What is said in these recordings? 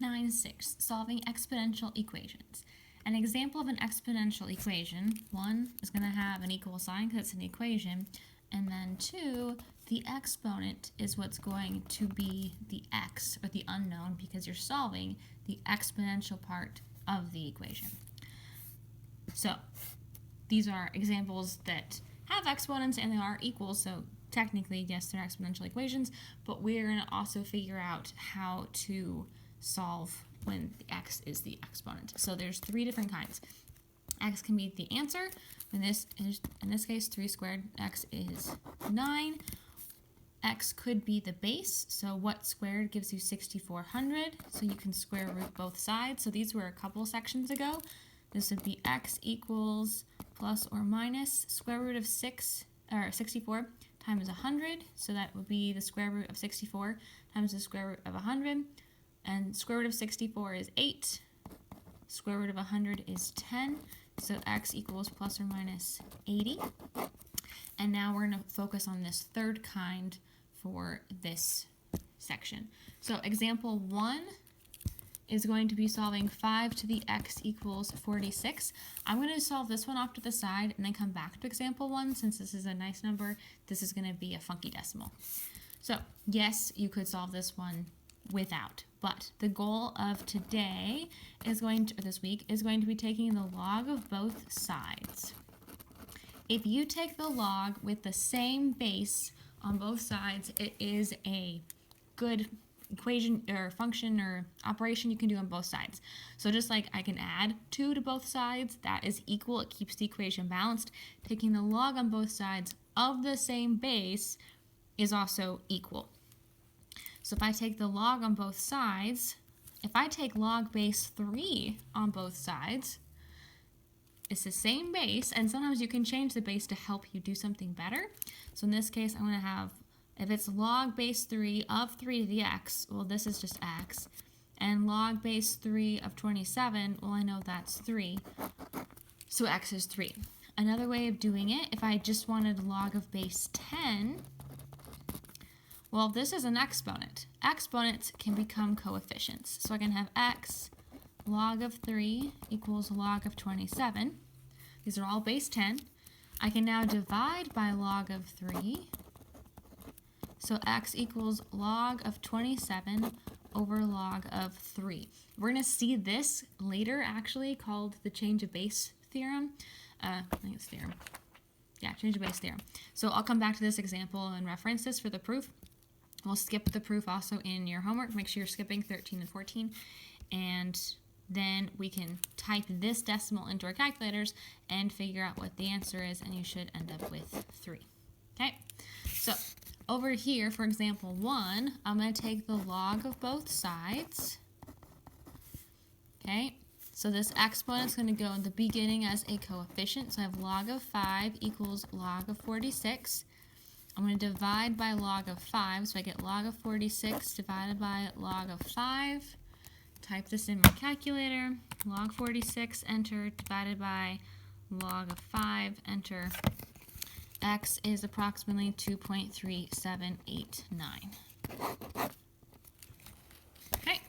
FST96, solving exponential equations. An example of an exponential equation, 1 is going to have an equal sign because it's an equation, and then 2, the exponent is what's going to be the x, or the unknown, because you're solving the exponential part of the equation. So these are examples that have exponents and they are equal, so technically, yes, they're exponential equations, but we're going to also figure out how to solve when the x is the exponent. So there's 3 different kinds. X can be the answer. In this case, 3 squared x is 9. X could be the base. So what squared gives you 6,400? So you can square root both sides. So these were a couple sections ago. This would be x equals plus or minus square root of 64 times 100. So that would be the square root of 64 times the square root of 100. And square root of 64 is 8. Square root of 100 is 10. So x equals plus or minus 80. And now we're going to focus on this third kind for this section. So example 1 is going to be solving 5 to the x equals 46. I'm going to solve this one off to the side and then come back to example 1. Since this is a nice number, this is going to be a funky decimal. So yes, you could solve this one without, but the goal of today is this week is going to be taking the log of both sides. If you take the log with the same base on both sides, it is a good equation or function or operation you can do on both sides. So just like I can add 2 to both sides, that is equal. It keeps the equation balanced. Taking the log on both sides of the same base is also equal. So if I take the log on both sides, if I take log base 3 on both sides, it's the same base, and sometimes you can change the base to help you do something better. So in this case, I'm going to have, if it's log base 3 of 3 to the x, well, this is just x, and log base 3 of 27, well, I know that's 3, so x is 3. Another way of doing it, if I just wanted log of base 10, well, this is an exponent. Exponents can become coefficients. So I can have x log of 3 equals log of 27. These are all base 10. I can now divide by log of 3. So x equals log of 27 over log of 3. We're going to see this later, actually, called the change of base theorem. I think it's theorem. Yeah, change of base theorem. So I'll come back to this example and reference this for the proof. We'll skip the proof also in your homework. Make sure you're skipping 13 and 14. And then we can type this decimal into our calculators and figure out what the answer is, and you should end up with 3. Okay? So over here, for example 1, I'm going to take the log of both sides. Okay? So this exponent is going to go in the beginning as a coefficient. So I have log of 5 equals log of 46. I'm going to divide by log of 5, so I get log of 46 divided by log of 5. Type this in my calculator. Log 46, enter, divided by log of 5, enter. X is approximately 2.3789. Okay.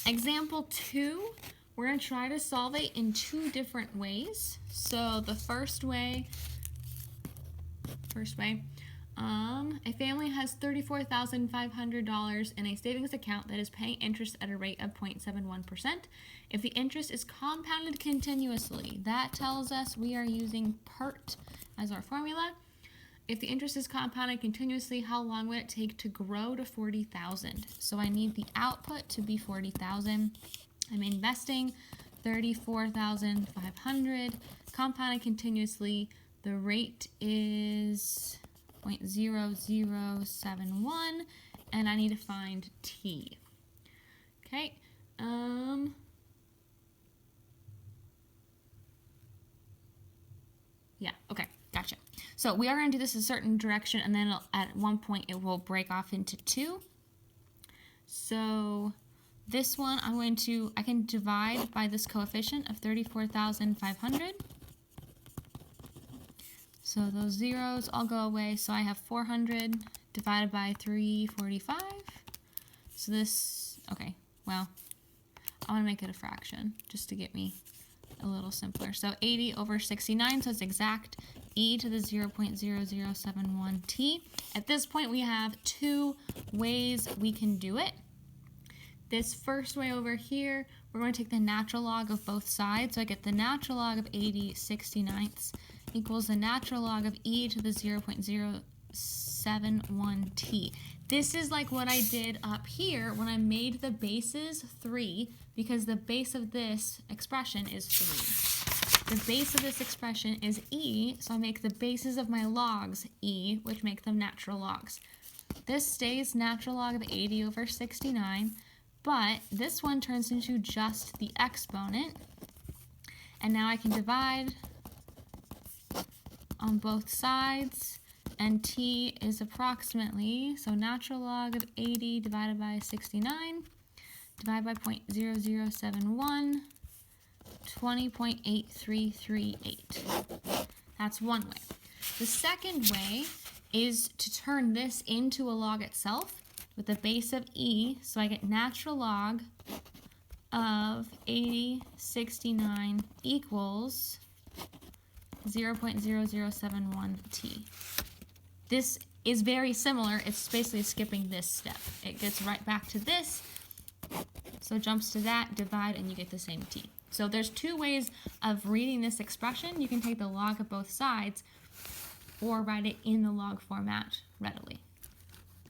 Example 2, we're going to try to solve it in 2 different ways. So the first way, a family has $34,500 in a savings account that is paying interest at a rate of 0.71%. If the interest is compounded continuously, that tells us we are using PERT as our formula. If the interest is compounded continuously, how long would it take to grow to 40,000? So I need the output to be 40,000. I'm investing 34,500, compounded continuously. The rate is 0.0071, and I need to find t. Okay. Yeah, okay, gotcha. So we are going to do this a certain direction, and then at one point it will break off into 2. So this one I can divide by this coefficient of 34,500. So those zeros all go away. So I have 400 divided by 345. So this, okay, well, I want to make it a fraction just to get me a little simpler. So 80 over 69, so it's exact e to the 0.0071t. At this point, we have two ways we can do it. This first way over here, we're going to take the natural log of both sides. So I get the natural log of 80 69ths equals the natural log of e to the 0.071t. This is like what I did up here when I made the bases 3, because the base of this expression is 3. The base of this expression is e, so I make the bases of my logs e, which make them natural logs. This stays natural log of 80 over 69, but this one turns into just the exponent, and now I can divide on both sides, and t is approximately, so natural log of 80 divided by 69, divided by 0.0071, 20.8338. That's one way. The second way is to turn this into a log itself with the base of e, so I get natural log of 8069 equals 0.0071t. This is very similar. It's basically skipping this step. It gets right back to this, so it jumps to that, divide, and you get the same t. So there's two ways of reading this expression. You can take the log of both sides or write it in the log format readily.